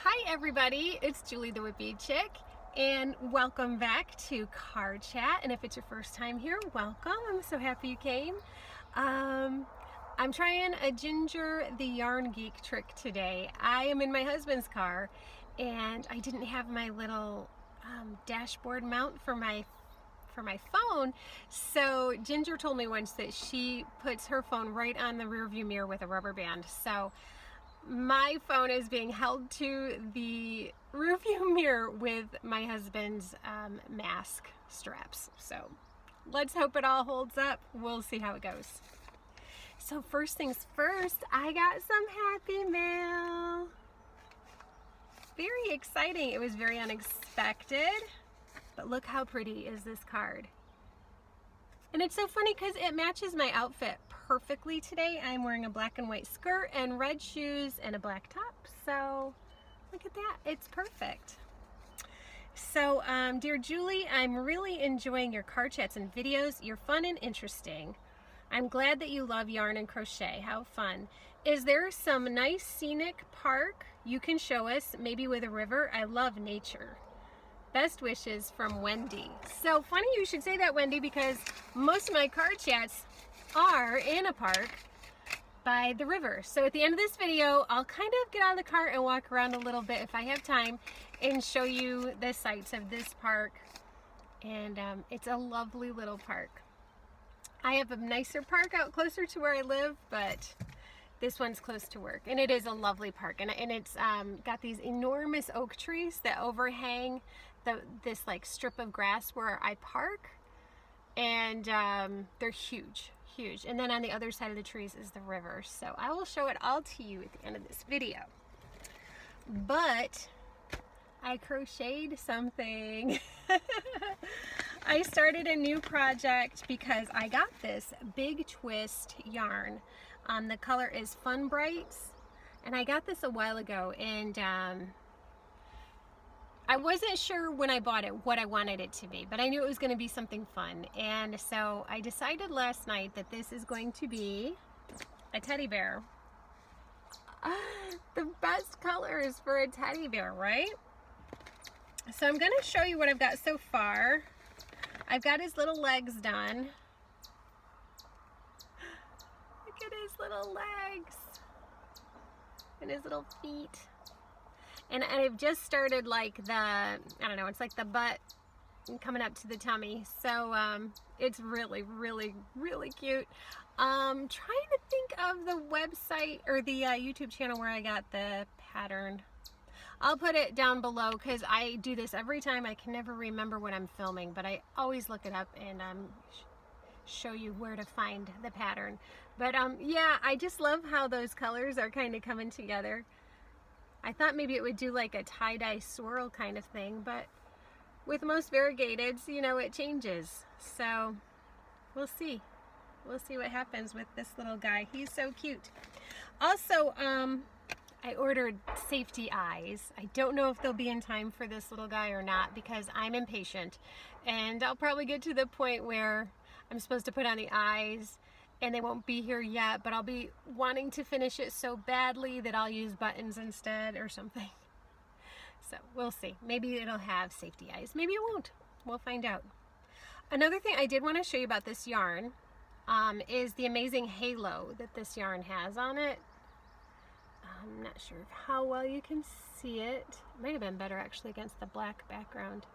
Hi everybody, it's Julie the Whippy Chick, and welcome back to Card Chat. And if it's your first time here, welcome. I'm so happy you came. I'm trying a Ginger the Yarn Geek trick today. I am in my husband's car, and I didn't have my little dashboard mount for my phone, so Ginger told me once that she puts her phone right on the rear view mirror with a rubber band. So my phone is being held to the rearview mirror with my husband's mask straps. So let's hope it all holds up. We'll see how it goes. So first things first, I got some happy mail. Very exciting. It was very unexpected, but look how pretty is this card. And it's so funny because it matches my outfit perfectly today. I'm wearing a black and white skirt and red shoes and a black top. So look at that, it's perfect. So dear Julie, I'm really enjoying your card chats and videos. You're fun and interesting. I'm glad that you love yarn and crochet. How fun. Is there some nice scenic park you can show us, maybe with a river? I love nature. Best wishes from Wendy. So funny you should say that, Wendy, because most of my card chats are in a park by the river. So at the end of this video, I'll kind of get out of the car and walk around a little bit if I have time and show you the sights of this park. And it's a lovely little park. I have a nicer park out closer to where I live, but this one's close to work, and it is a lovely park, and it's got these enormous oak trees that overhang this like strip of grass where I park, and they're huge. And then on the other side of the trees is the river. So I will show it all to you at the end of this video. But I crocheted something. I started a new project because I got this big twist yarn. The color is Fun Brights, and I got this a while ago, and I wasn't sure when I bought it what I wanted it to be, but I knew it was going to be something fun. And so I decided last night that this is going to be a teddy bear. The best colors for a teddy bear, right? So I'm going to show you what I've got so far. I've got his little legs done. Look at his little legs and his little feet. And I've just started like I don't know, it's like the butt coming up to the tummy. So it's really, really, really cute. Trying to think of the website or the YouTube channel where I got the pattern. I'll put it down below because I do this every time. I can never remember when I'm filming, but I always look it up and show you where to find the pattern. But yeah, I just love how those colors are kind of coming together. I thought maybe it would do like a tie-dye swirl kind of thing, but with most variegateds, you know, it changes. So we'll see. We'll see what happens with this little guy. He's so cute. Also, I ordered safety eyes. I don't know if they'll be in time for this little guy or not because I'm impatient, and I'll probably get to the point where I'm supposed to put on the eyes and they won't be here yet, but I'll be wanting to finish it so badly that I'll use buttons instead or something. So we'll see. Maybe it'll have safety eyes. Maybe it won't. We'll find out. Another thing I did want to show you about this yarn is the amazing halo that this yarn has on it. I'm not sure how well you can see it. It might have been better actually against the black background.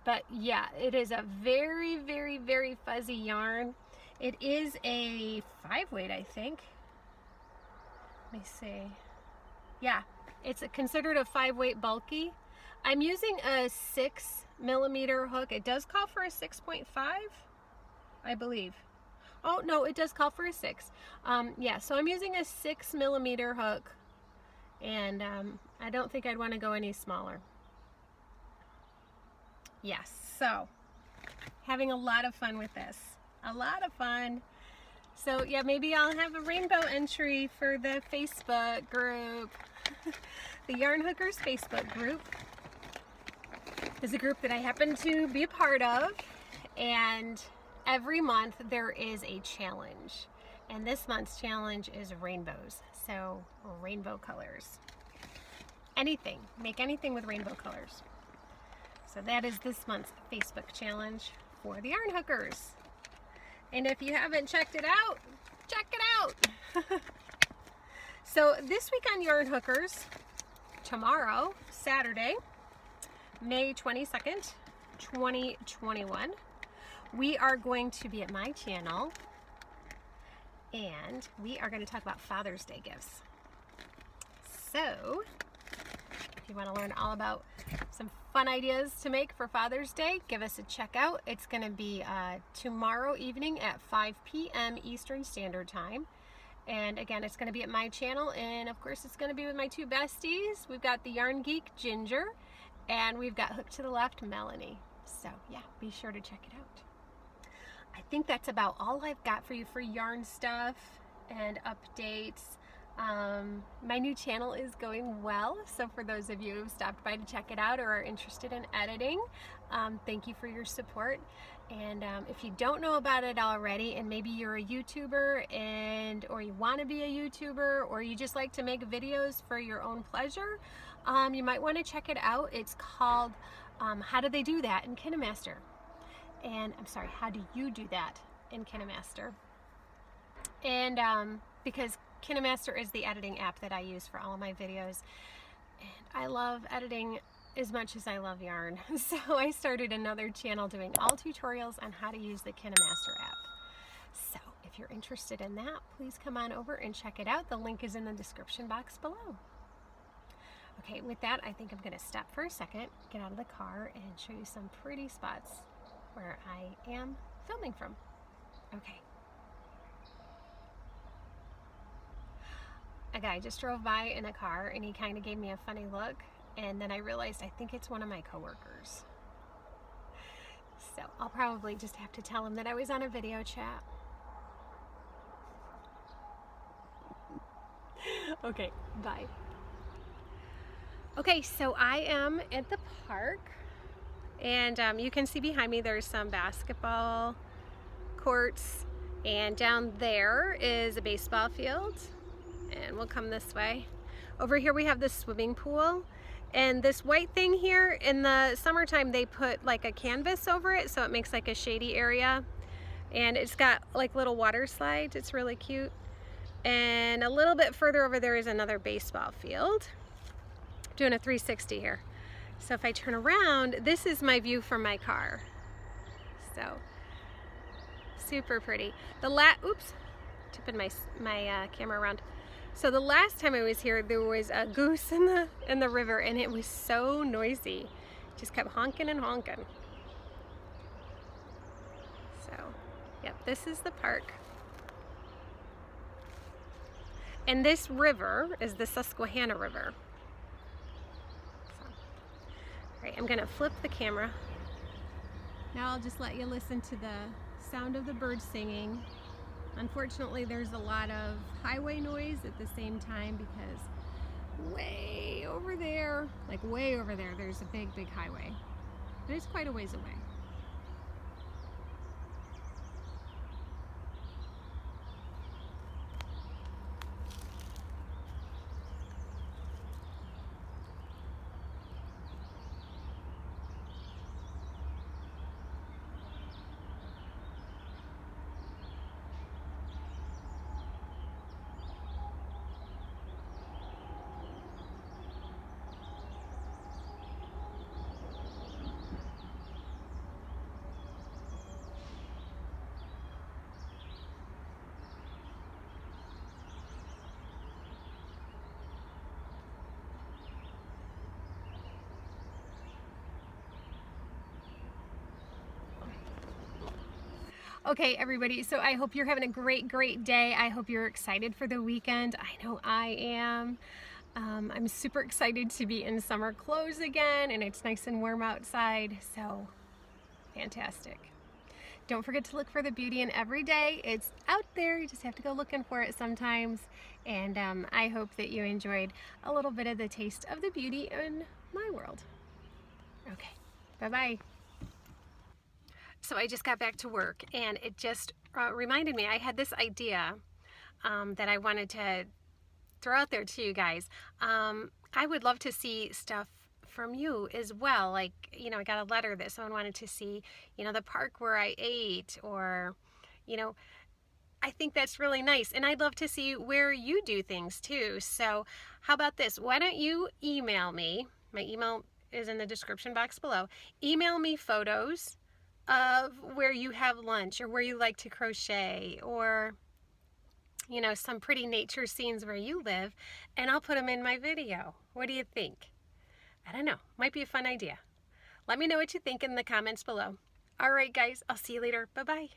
But yeah, it is a very, very, very fuzzy yarn. It is a 5-weight, I think. Let me see. Yeah, it's considered a 5-weight bulky. I'm using a 6mm hook. It does call for a 6.5, I believe. Oh, no, it does call for a 6. Yeah, so I'm using a 6mm hook, and I don't think I'd want to go any smaller. Yes, so having a lot of fun with this. A lot of fun. So yeah, maybe I'll have a rainbow entry for the Facebook group. The Yarn Hookers Facebook group is a group that I happen to be a part of, and every month there is a challenge, and this month's challenge is rainbows, so rainbow colors. anything. Make anything with rainbow colors. So that is this month's Facebook challenge for the yarn hookers. And if you haven't checked it out, check it out. So this week on Yarn Hookers, tomorrow, Saturday, May 22nd, 2021, we are going to be at my channel and we are going to talk about Father's Day gifts. So if you want to learn all about some fun ideas to make for Father's Day, give us a check out. It's going to be tomorrow evening at 5 p.m. Eastern Standard Time. And again, it's going to be at my channel, and of course it's going to be with my two besties. We've got the Yarn Geek, Ginger, and we've got Hook to the Left, Melanie. So yeah, be sure to check it out. I think that's about all I've got for you for yarn stuff and updates. My new channel is going well, so for those of you who've stopped by to check it out or are interested in editing, thank you for your support. And if you don't know about it already, and maybe you're a YouTuber or you want to be a YouTuber, or you just like to make videos for your own pleasure, you might want to check it out. It's called How Do They Do That in Kinemaster? And I'm sorry, how do you do that in Kinemaster? And because Kinemaster is the editing app that I use for all of my videos, and I love editing as much as I love yarn. So I started another channel doing all tutorials on how to use the Kinemaster app. So if you're interested in that, please come on over and check it out. The link is in the description box below. Okay, with that, I think I'm going to stop for a second, get out of the car, and show you some pretty spots where I am filming from. Okay. A guy just drove by in a car and he kind of gave me a funny look, and then I realized I think it's one of my coworkers. So I'll probably just have to tell him that I was on a video chat. Okay, bye. Okay, so I am at the park, and you can see behind me there's some basketball courts, and down there is a baseball field. And we'll come this way. Over here we have this swimming pool, and this white thing here, in the summertime they put like a canvas over it so it makes like a shady area, and it's got like little water slides. It's really cute. And a little bit further over there is another baseball field. I'm doing a 360 here. So if I turn around, this is my view from my car. So super pretty. Oops, tipping my camera around. So the last time I was here, there was a goose in the river, and it was so noisy. Just kept honking and honking. So, yep, this is the park. And this river is the Susquehanna River. So, all right, I'm gonna flip the camera. Now I'll just let you listen to the sound of the birds singing. Unfortunately, there's a lot of highway noise at the same time because way over there, like way over there, there's a big highway. But it's quite a ways away. Okay, everybody, so I hope you're having a great day. I hope you're excited for the weekend. I know I am. I'm super excited to be in summer clothes again, and it's nice and warm outside, so fantastic. Don't forget to look for the beauty in every day. It's out there, you just have to go looking for it sometimes. And I hope that you enjoyed a little bit of the taste of the beauty in my world. Okay, bye-bye. So I just got back to work, and it just reminded me, I had this idea that I wanted to throw out there to you guys. I would love to see stuff from you as well. Like, you know, I got a letter that someone wanted to see, you know, the park where I ate, or, you know, I think that's really nice. And I'd love to see where you do things too. So how about this? Why don't you email me? My email is in the description box below. Email me photos of where you have lunch, or where you like to crochet, or, you know, some pretty nature scenes where you live, and I'll put them in my video. What do you think? I don't know. Might be a fun idea. Let me know what you think in the comments below. All right, guys, I'll see you later. Bye-bye.